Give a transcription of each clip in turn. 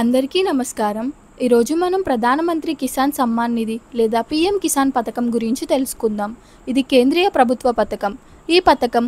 అందరికీ నమస్కారం. ఈరోజు మనం ప్రధానమంత్రి కిసాన్ సమ్మాన్ నిధి లేదా పీఎం కిసాన్ పథకం గురించి తెలుసుకుందాం. ఇది కేంద్రీయ ప్రభుత్వ పథకం. ఈ పథకం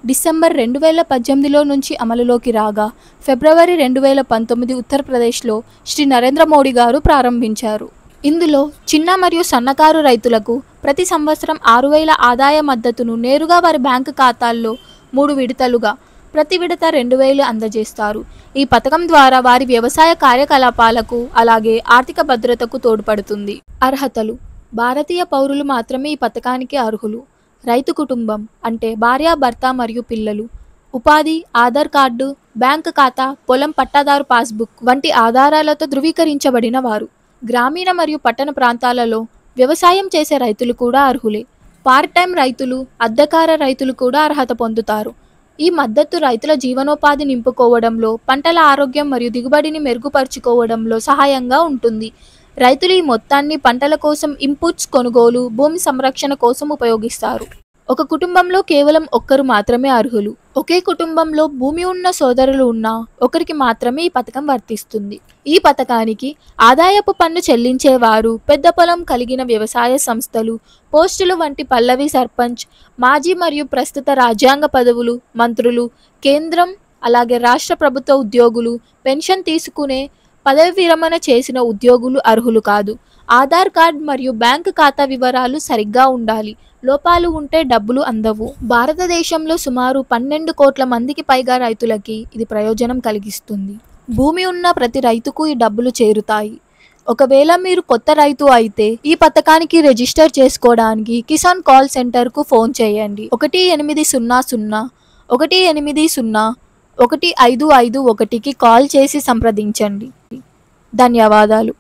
డిసెంబర్ 2018లో నుంచి అమలులోకి రాగా ఫిబ్రవరి 2019 ఉత్తరప్రదేశ్లో శ్రీ నరేంద్ర మోడీ గారు ప్రారంభించారు. ఇందులో చిన్న మరియు సన్నకారు రైతులకు ప్రతి సంవత్సరం 6,000 ఆదాయ మద్దతును నేరుగా వారి బ్యాంకు ఖాతాల్లో 3 విడతలుగా ప్రతి విడత 2,000 అందజేస్తారు. ఈ పథకం ద్వారా వారి వ్యవసాయ కార్యకలాపాలకు అలాగే ఆర్థిక భద్రతకు తోడ్పడుతుంది. అర్హతలు: భారతీయ పౌరులు మాత్రమే ఈ పథకానికి అర్హులు. రైతు కుటుంబం అంటే భార్య, భర్త మరియు పిల్లలు. ఉపాధి, ఆధార్ కార్డు, బ్యాంకు ఖాతా, పొలం పట్టాదారు పాస్బుక్ వంటి ఆధారాలతో ధృవీకరించబడిన వారు. గ్రామీణ మరియు పట్టణ ప్రాంతాలలో వ్యవసాయం చేసే రైతులు కూడా అర్హులే. పార్ట్ టైం రైతులు, అద్దెకార రైతులు కూడా అర్హత పొందుతారు. ఈ మద్దతు రైతుల జీవనోపాధి నింపుకోవడంలో, పంటల ఆరోగ్యం మరియు దిగుబడిని మెరుగుపరుచుకోవడంలో సహాయంగా ఉంటుంది. రైతులు ఈ మొత్తాన్ని పంటల కోసం, ఇన్పుట్స్ కొనుగోలు, భూమి సంరక్షణ కోసం ఉపయోగిస్తారు. ఒక కుటుంబంలో కేవలం ఒక్కరు మాత్రమే అర్హులు. ఒకే కుటుంబంలో భూమి ఉన్న సోదరులు ఉన్నా ఒకరికి మాత్రమే ఈ పథకం వర్తిస్తుంది. ఈ పథకానికి ఆదాయపు పన్ను చెల్లించేవారు, పెద్ద పొలం కలిగిన వ్యవసాయ సంస్థలు, పోస్టులు వంటి పల్లవి సర్పంచ్, మాజీ మరియు ప్రస్తుత రాజ్యాంగ పదవులు, మంత్రులు, కేంద్రం అలాగే రాష్ట్ర ప్రభుత్వ ఉద్యోగులు, పెన్షన్ తీసుకునే, పదవి విరమణ చేసిన ఉద్యోగులు అర్హులు కాదు. ఆధార్ కార్డ్ మరియు బ్యాంకు ఖాతా వివరాలు సరిగ్గా ఉండాలి. లోపాలు ఉంటే డబ్బులు అందవు. భారతదేశంలో సుమారు 12 కోట్ల మందికి పైగా రైతులకి ఇది ప్రయోజనం కలిగిస్తుంది. భూమి ఉన్న ప్రతి రైతుకు ఈ డబ్బులు చేరుతాయి. ఒకవేళ మీరు కొత్త రైతు అయితే ఈ పథకానికి రిజిస్టర్ చేసుకోవడానికి కిసాన్ కాల్ సెంటర్కు ఫోన్ చేయండి. 1800 180 1551కి కాల్ చేసి సంప్రదించండి. ధన్యవాదాలు.